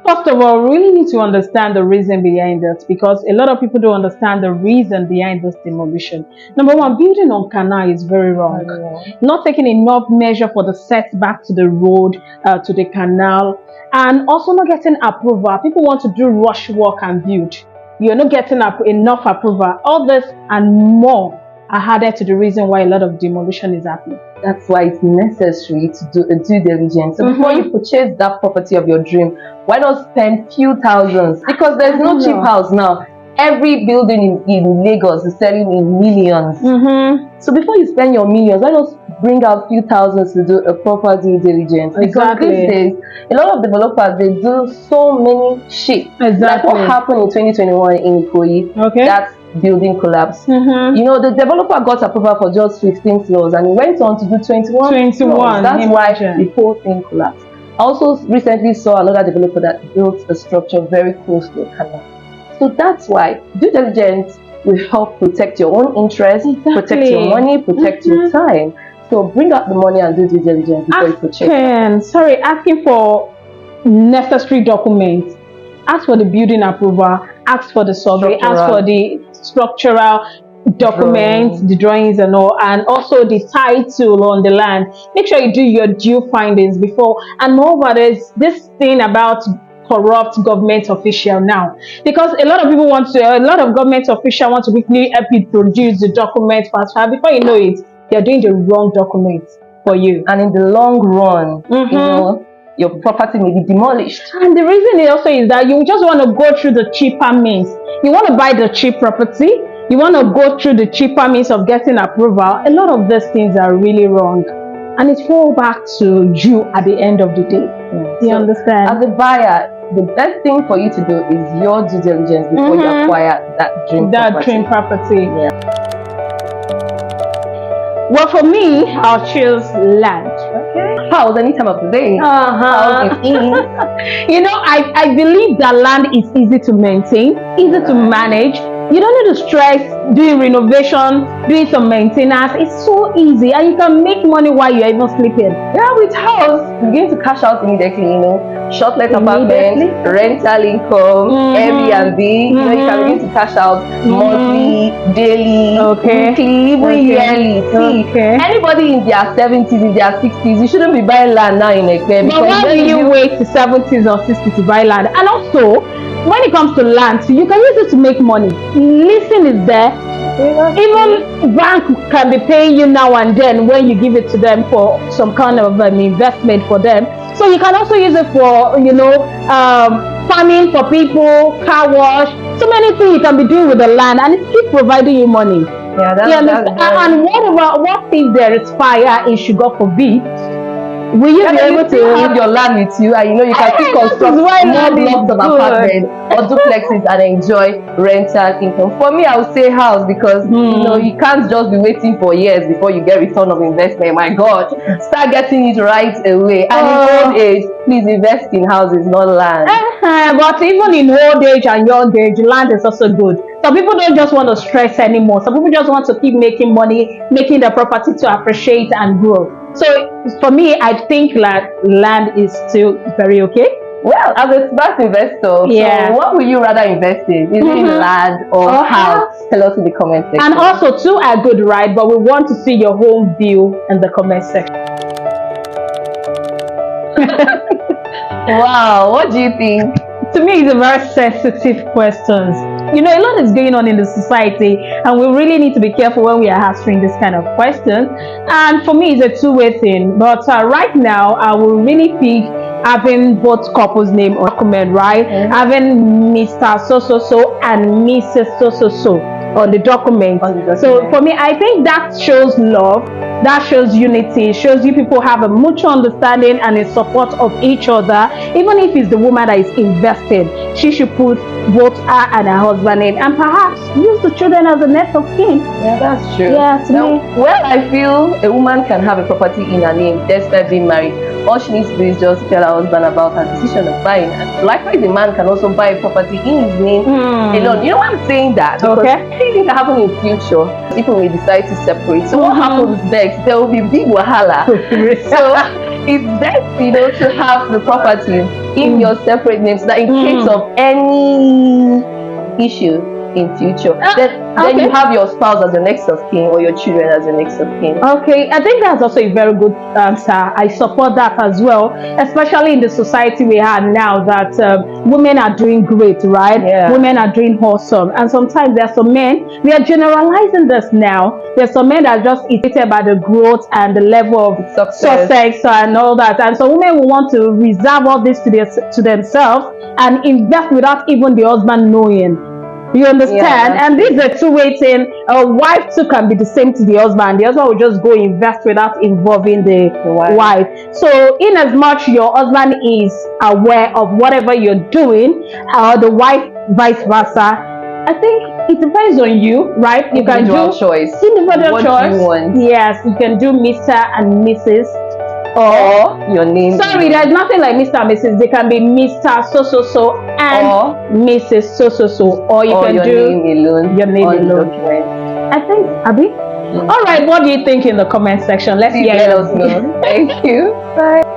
First of all, we really need to understand the reason behind it, because a lot of people don't understand the reason behind this demolition. Number one, building on canal is very wrong. Not taking enough measure for the setback to the road, to the canal, and also not getting approval. People want to do rush work and build. You're not getting enough approval. All this and more are added to the reason why a lot of demolition is happening. That's why it's necessary to do a due diligence. So before you purchase that property of your dream, why not spend few thousands? Because there's no cheap house now. Every building in Lagos is selling in millions. So before you spend your millions, why not bring out few thousands to do a proper due diligence? Because these days, a lot of developers, they do so many shit. Like what happened in 2021 in Ikoyi. That's building collapse. You know, the developer got approval for just 15 floors and he went on to do 21 floors. That's why the whole thing collapsed. I also recently saw another developer that built a structure very close to a canal. So that's why due diligence will help protect your own interests, protect your money, protect your time. So bring out the money and do due diligence before you purchase. Asking for necessary documents. Ask for the building approval, ask for the survey, ask for the structural documents, the drawings and all, and also the title on the land. Make sure you do your due findings before. And moreover, there's this thing about corrupt government official now, because a lot of government officials want to quickly help you produce the document fast. Before you know it, they're doing the wrong documents for you. And in the long run, you know, your property may be demolished. And the reason also is that you just want to go through the cheaper means. You want to buy the cheap property, you want to go through the cheaper means of getting approval. A lot of these things are really wrong, and it falls back to you at the end of the day. You understand? As a buyer, the best thing for you to do is your due diligence before you acquire that dream property. Well, for me, I'll choose land. House any time of the day. House is easy. You know, I believe that land is easy to maintain, easy to manage. You don't need to stress doing renovation, doing some maintenance. It's so easy, and you can make money while you're even sleeping. Yeah, with house, you're going to cash out immediately, you know. Short-let apartment, rental income, Airbnb, you know, you can begin to cash out monthly, daily, weekly, even yearly. Anybody in their 70s, in their 60s, you shouldn't be buying land now in Lekki. But why do you wait to 70s or 60s to buy land? And also, when it comes to land, you can use it to make money. Leasing is there. Even bank can be paying you now and then when you give it to them for some kind of investment for them. So you can also use it for, you know, farming for people, car wash, so many things you can be doing with the land, and it keeps providing you money. Yeah, that's and what if there is fire issue, God forbid? Will you be able to have your land with you, and you know you can still construct more blocks of apartments or duplexes and enjoy rental income? For me, I would say house, because you know you can't just be waiting for years before you get return of investment. My God, start getting it right away. And in old age, please invest in houses, not land. But even in old age and young age, land is also good. Some people don't just want to stress anymore. Some people just want to keep making money, making the property to appreciate and grow. So for me, I think land is still very okay. Well, as a smart investor, so what would you rather invest in? Is it in land or house? Tell us in the comment section. And also, two are good, right? But we want to see your home view in the comment section. Wow, what do you think? To me, it's a very sensitive question. You know, a lot is going on in the society, and we really need to be careful when we are answering this kind of questions. And for me, it's a two-way thing. But right now, I will really pick having both couples' name or document, right? Having Mr. So-so-so and Mrs. So-so-so on the document. So for me, I think that shows love, that shows unity, shows you people have a mutual understanding and a support of each other. Even if it's the woman that is invested, she should put both her and her husband in, and perhaps use the children as a next of kin. Yeah, that's true. Yeah, to me. Well, I feel a woman can have a property in her name despite being married. All she needs to do is just tell her husband about her decision of buying. And likewise, the man can also buy a property in his name alone. You know why I'm saying that? Because anything can happen in the future. People may decide to separate. So what happens next? There will be big wahala. So it's best, you know, to have the property in your separate names, that in case of any issue in future, then you have your spouse as your next of kin or your children as your next of kin. Okay, I think that's also a very good answer. I support that as well, especially in the society we have now, that women are doing great, right? Yeah. Women are doing awesome. And sometimes there are some men, we are generalizing this now. There's some men that are just irritated by the growth and the level of success and all that. And so women will want to reserve all this to themselves and invest without even the husband knowing. You understand? And this is a two-way thing. A wife too can be the same to the husband. The husband will just go invest without involving the wife. So in as much your husband is aware of whatever you're doing, or the wife vice versa, I think it depends on you, right? You can do choice. Individual what choice. Do you want? Yes, you can do Mr. and Mrs. Or your name. Sorry, there's nothing like Mr. and Mrs. They can be Mr. So and or Mrs. So, or you can your do name alone. Your name alone. I think, Abby. All right, what do you think in the comment section? Let's Please hear let it. us know. Thank you. Bye.